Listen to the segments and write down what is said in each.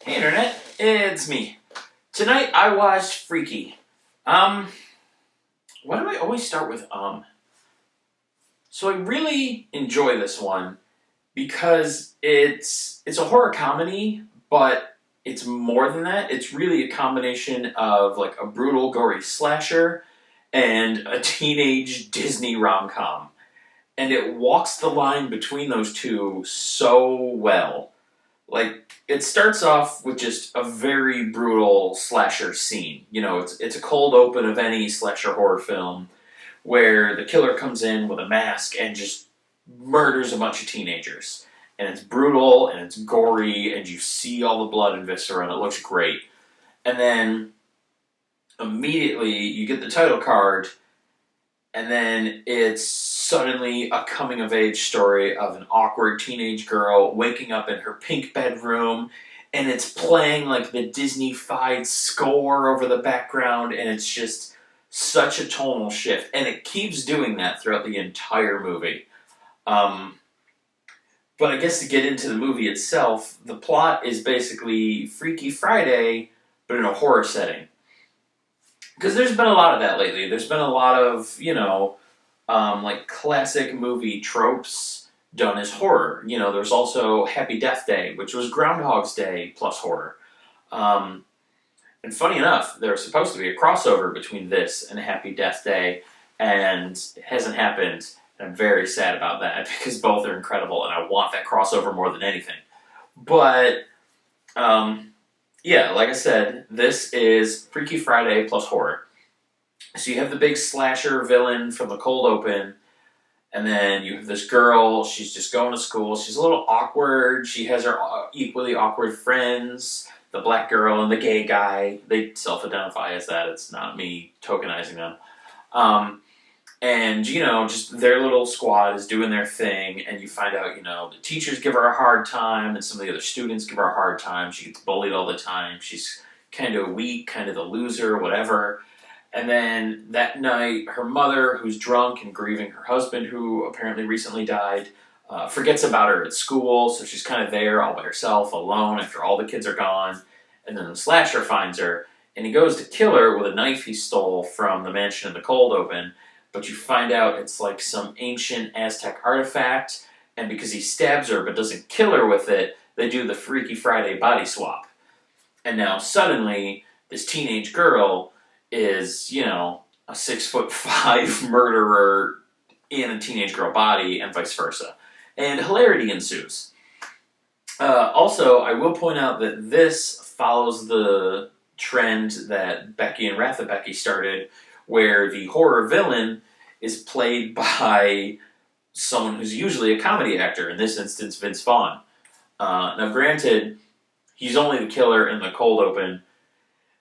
Hey Internet, it's me. Tonight I watched Freaky. Um, why do I always start with? So I really enjoy this one because it's a horror comedy, but it's more than that. It's really a combination of like a brutal, gory slasher and a teenage Disney rom-com. And it walks the line between those two so well. Like it starts off with just a very brutal slasher scene. It's a cold open of any slasher horror film where the killer comes in with a mask and just murders a bunch of teenagers. And it's brutal and it's gory and you see all the blood and viscera and it looks great. And then immediately you get the title card and then it's suddenly a coming of age story of an awkward teenage girl waking up in her pink bedroom, and it's playing like the Disney-fied score over the background, and it's just such a tonal shift. And it keeps doing that throughout the entire movie. Um, but I guess to get into the movie itself, the plot is basically Freaky Friday, but in a horror setting. Because there's been a lot of that lately. There's been a lot of, like classic movie tropes done as horror. There's also Happy Death Day, which was Groundhog's Day plus horror. Um, and funny enough, there's supposed to be a crossover between this and Happy Death Day, and it hasn't happened. And I'm very sad about that because both are incredible, and I want that crossover more than anything. But yeah, like I said, this is Freaky Friday plus horror. So you have the big slasher villain from the cold open, and then you have this girl. She's just going to school. She's a little awkward. She has her equally awkward friends, the black girl and the gay guy. They self-identify as that. It's not me tokenizing them. And, just their little squad is doing their thing, and you find out, the teachers give her a hard time, and some of the other students give her a hard time. She gets bullied all the time. She's kind of weak, kind of the loser, whatever. And then that night, her mother, who's drunk and grieving her husband, who apparently recently died, forgets about her at school, so she's kind of there all by herself, alone, after all the kids are gone. And then the slasher finds her, and he goes to kill her with a knife he stole from the mansion in the cold open, but you find out it's like some ancient Aztec artifact, and because he stabs her but doesn't kill her with it, they do the Freaky Friday body swap. And now suddenly, this teenage girl is, a 6'5" murderer in a teenage girl body, and vice versa. And hilarity ensues. Also, I will point out that this follows the trend that Becky and Wrath of Becky started, where the horror villain is played by someone who's usually a comedy actor, in this instance, Vince Vaughn. Now, granted, he's only the killer in the cold open,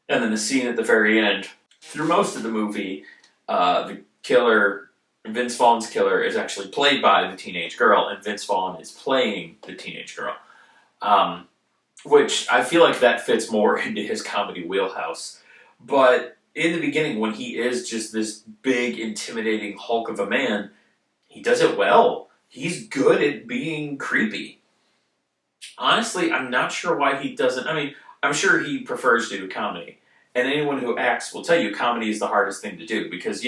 and then the scene at the very end. Through most of the movie, the killer, Vince Vaughn's killer, is actually played by the teenage girl, and Vince Vaughn is playing the teenage girl. Which I feel like that fits more into his comedy wheelhouse. But in the beginning, when he is just this big, intimidating hulk of a man, he does it well. He's good at being creepy. Honestly, I'm not sure why he doesn't. I mean, I'm sure he prefers to do comedy. And anyone who acts will tell you comedy is the hardest thing to do because,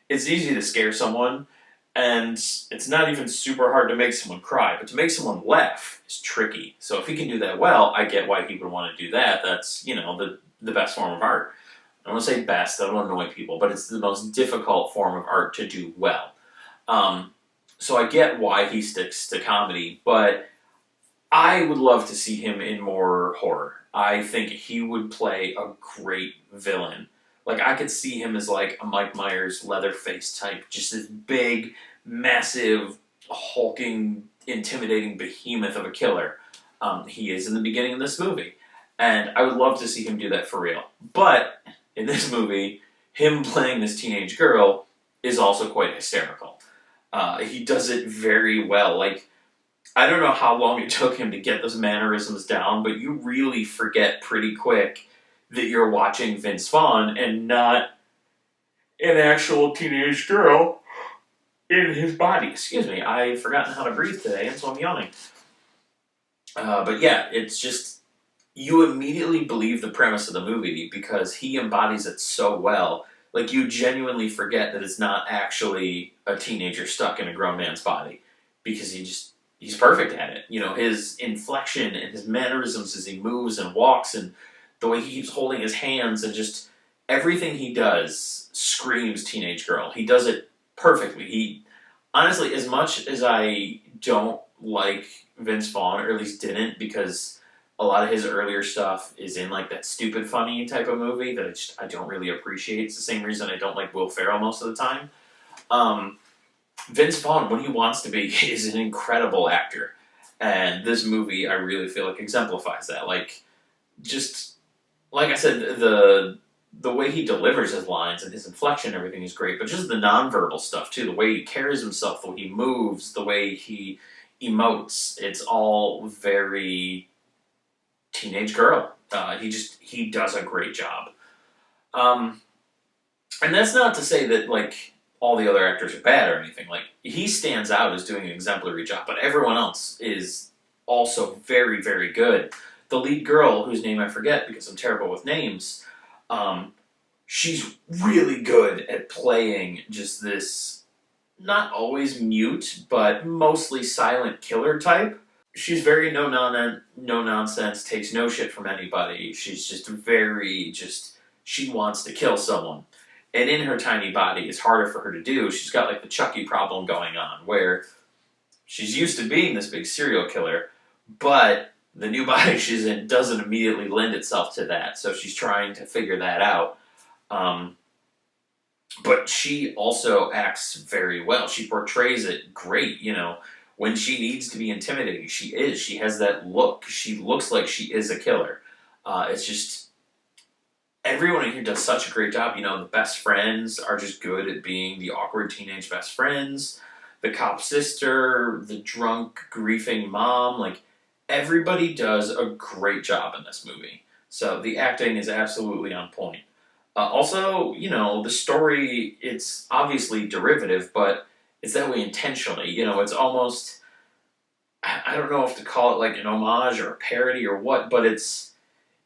it's easy to scare someone and it's not even super hard to make someone cry, but to make someone laugh is tricky. So if he can do that well, I get why he would want to do that. That's, the best form of art. I don't want to say best, I don't want to annoy people, but it's the most difficult form of art to do well. So I get why he sticks to comedy, but I would love to see him in more horror. I think he would play a great villain. Like, I could see him as like a Mike Myers Leatherface type, just this big, massive, hulking, intimidating behemoth of a killer. He is in the beginning of this movie. And I would love to see him do that for real. But in this movie, him playing this teenage girl is also quite hysterical. He does it very well. Like, I don't know how long it took him to get those mannerisms down, but you really forget pretty quick that you're watching Vince Vaughn and not an actual teenage girl in his body. Excuse me, I've forgotten how to breathe today, and so I'm yawning. But yeah, it's just you immediately believe the premise of the movie because he embodies it so well. Like, you genuinely forget that it's not actually a teenager stuck in a grown man's body because he's perfect at it. You know, his inflection and his mannerisms as he moves and walks and the way he keeps holding his hands and just everything he does screams teenage girl. He does it perfectly. He honestly, as much as I don't like Vince Vaughn, or at least didn't, because a lot of his earlier stuff is in like that stupid funny type of movie that I don't really appreciate. It's the same reason I don't like Will Ferrell most of the time. Um, Vince Vaughn, when he wants to be, is an incredible actor, and this movie I really feel like exemplifies that. Like, just like I said, the way he delivers his lines and his inflection and everything is great, but just the nonverbal stuff too, the way he carries himself, the way he moves, the way he emotes, it's all very teenage girl. He does a great job. Um, and that's not to say that like all the other actors are bad or anything. Like, he stands out as doing an exemplary job, but everyone else is also very, very good. The lead girl, whose name I forget because I'm terrible with names, um, she's really good at playing just this not always mute, but mostly silent killer type. She's very no nonsense, takes no shit from anybody. She's just very she wants to kill someone. And in her tiny body, it's harder for her to do. She's got like the Chucky problem going on, where she's used to being this big serial killer, but the new body she's in doesn't immediately lend itself to that. So she's trying to figure that out. Um, but she also acts very well. She portrays it great, you know. When she needs to be intimidating, she is. She has that look. She looks like she is a killer. It's just everyone in here does such a great job. You know, the best friends are just good at being the awkward teenage best friends. The cop sister, the drunk, griefing mom, like everybody does a great job in this movie. So the acting is absolutely on point. Also, you know, the story, it's obviously derivative, but it's that way intentionally. You know, it's almost, I don't know if to call it like an homage or a parody or what, but it's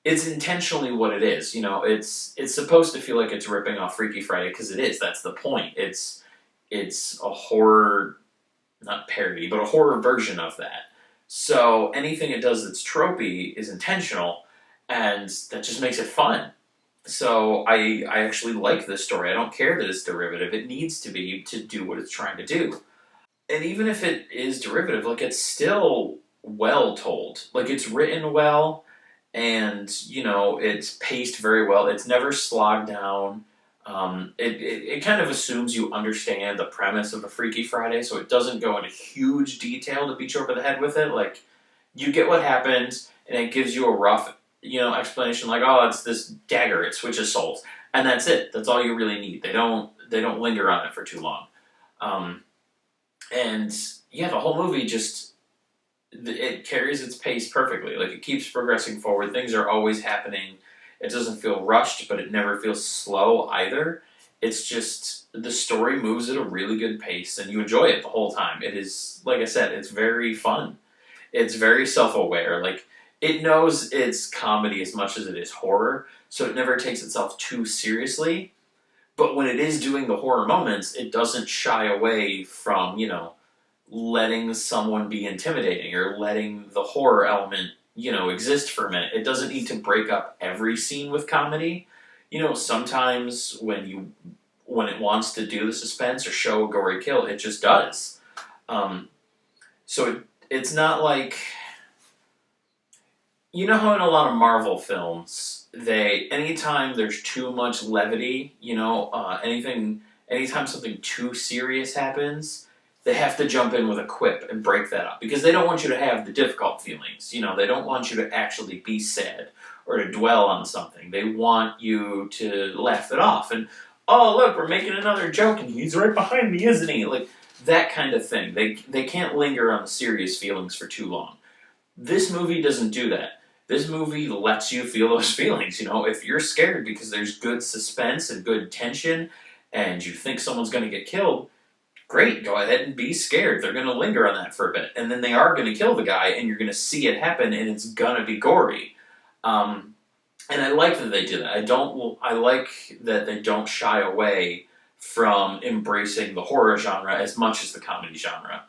intentionally what it is. You know, it's supposed to feel like it's ripping off Freaky Friday because it is. That's the point. It's a horror, not parody, but a horror version of that. So anything it does that's tropey is intentional, and that just makes it fun. So I actually like this story. I don't care that it's derivative. It needs to be to do what it's trying to do. And even if it is derivative, like it's still well told. Like it's written well, and you know it's paced very well. It's never slogged down. It kind of assumes you understand the premise of a Freaky Friday, so it doesn't go into huge detail to beat you over the head with it. Like, you get what happens, and it gives you a rough, you know, explanation. Like, oh, it's this dagger; it switches souls, and that's it. That's all you really need. They don't linger on it for too long. Um, and yeah, the whole movie just it carries its pace perfectly. Like, it keeps progressing forward. Things are always happening. It doesn't feel rushed, but it never feels slow either. It's just the story moves at a really good pace, and you enjoy it the whole time. It is, like I said, it's very fun. It's very self-aware. Like, it knows it's comedy as much as it is horror, so it never takes itself too seriously. But when it is doing the horror moments, it doesn't shy away from, you know, letting someone be intimidating or letting the horror element, you know, exist for a minute. It doesn't need to break up every scene with comedy. You know, sometimes when it wants to do the suspense or show a gory kill, it just does. Um, it's not like, you know how in a lot of Marvel films, anytime there's too much levity, you know, anytime something too serious happens, they have to jump in with a quip and break that up because they don't want you to have the difficult feelings. You know, they don't want you to actually be sad or to dwell on something. They want you to laugh it off and, oh, look, we're making another joke and he's right behind me, isn't he? Like, that kind of thing. They can't linger on the serious feelings for too long. This movie doesn't do that. This movie lets you feel those feelings. You know, if you're scared because there's good suspense and good tension and you think someone's going to get killed, great, go ahead and be scared. They're going to linger on that for a bit. And then they are going to kill the guy and you're going to see it happen and it's going to be gory. And I like that they do that. I like that they don't shy away from embracing the horror genre as much as the comedy genre.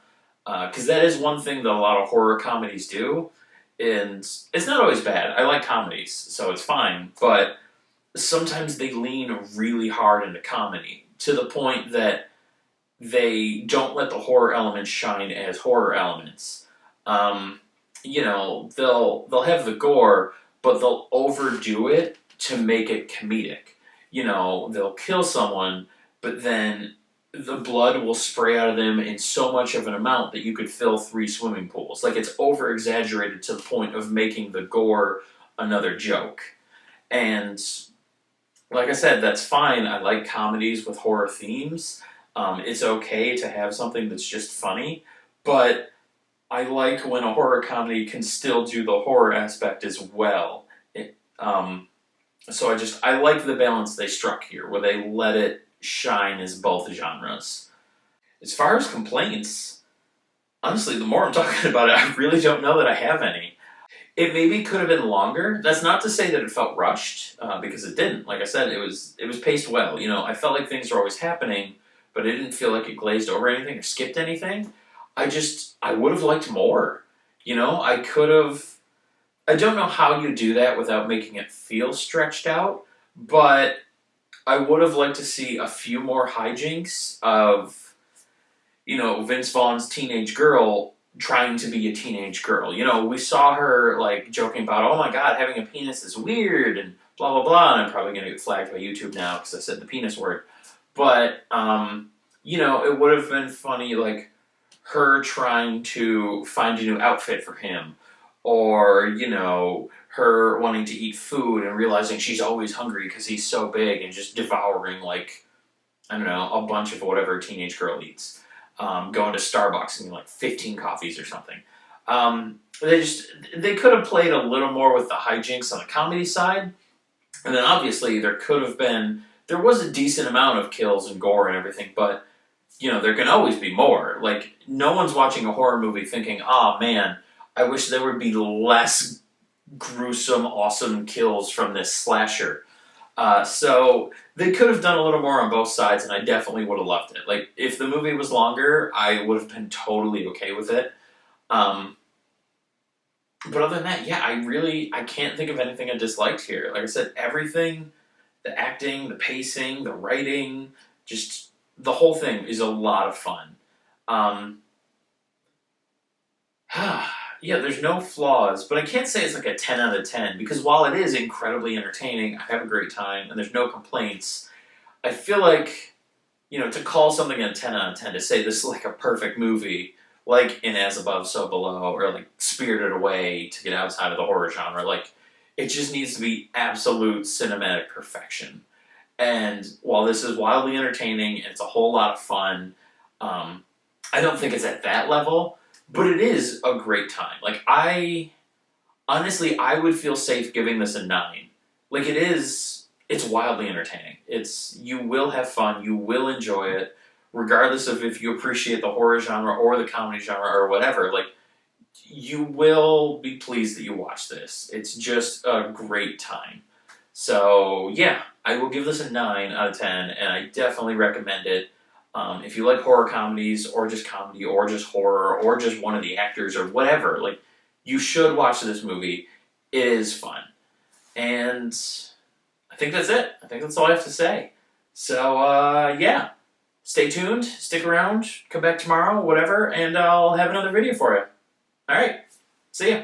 Because that is one thing that a lot of horror comedies do. And it's not always bad. I like comedies, so it's fine. But sometimes they lean really hard into comedy to the point that they don't let the horror elements shine as horror elements. Um, they'll have the gore, but they'll overdo it to make it comedic. They'll kill someone, but then the blood will spray out of them in so much of an amount that you could fill 3 swimming pools. Like, it's over exaggerated to the point of making the gore another joke. And like I said, that's fine. I like comedies with horror themes. It's okay to have something that's just funny, but I like when a horror comedy can still do the horror aspect as well. So I like the balance they struck here, where they let it shine as both genres. As far as complaints, honestly, the more I'm talking about it, I really don't know that I have any. It maybe could have been longer. That's not to say that it felt rushed, because it didn't. Like I said, it was paced well. I felt like things were always happening, but it didn't feel like it glazed over anything or skipped anything. I would have liked more. I could have. I don't know how you do that without making it feel stretched out, but I would have liked to see a few more hijinks of, Vince Vaughn's teenage girl trying to be a teenage girl. We saw her, like, joking about, oh my god, having a penis is weird, and blah, blah, blah, and I'm probably going to get flagged by YouTube now because I said the penis word. But, it would have been funny, like, her trying to find a new outfit for him, or, her wanting to eat food and realizing she's always hungry because he's so big and just devouring, like, I don't know, a bunch of whatever a teenage girl eats. Going to Starbucks and getting like 15 coffees or something. They could have played a little more with the hijinks on the comedy side, and then obviously there was a decent amount of kills and gore and everything, but there can always be more. Like, no one's watching a horror movie thinking, "Ah, man, I wish there would be less gruesome, awesome kills from this slasher." So they could have done a little more on both sides, and I definitely would have loved it. Like, if the movie was longer, I would have been totally okay with it. But other than that, yeah, I can't think of anything I disliked here. Like I said, everything, the acting, the pacing, the writing, just the whole thing is a lot of fun. Yeah, there's no flaws, but I can't say it's like a 10 out of 10, because while it is incredibly entertaining, I have a great time, and there's no complaints, I feel like, to call something a 10 out of 10, to say this is like a perfect movie, like in As Above, So Below, or like Spirited Away, to get outside of the horror genre, like, it just needs to be absolute cinematic perfection. And while this is wildly entertaining, and it's a whole lot of fun, I don't think it's at that level, but it is a great time. Like, honestly, I would feel safe giving this a 9. Like, it's wildly entertaining. You will have fun, you will enjoy it, regardless of if you appreciate the horror genre or the comedy genre or whatever. Like, you will be pleased that you watched this. It's just a great time. So, yeah, I will give this a 9 out of 10, and I definitely recommend it. If you like horror comedies, or just comedy, or just horror, or just one of the actors, or whatever, like, you should watch this movie. It is fun. And I think that's it. I think that's all I have to say. So, yeah. Stay tuned, stick around, come back tomorrow, whatever, and I'll have another video for you. Alright, see ya.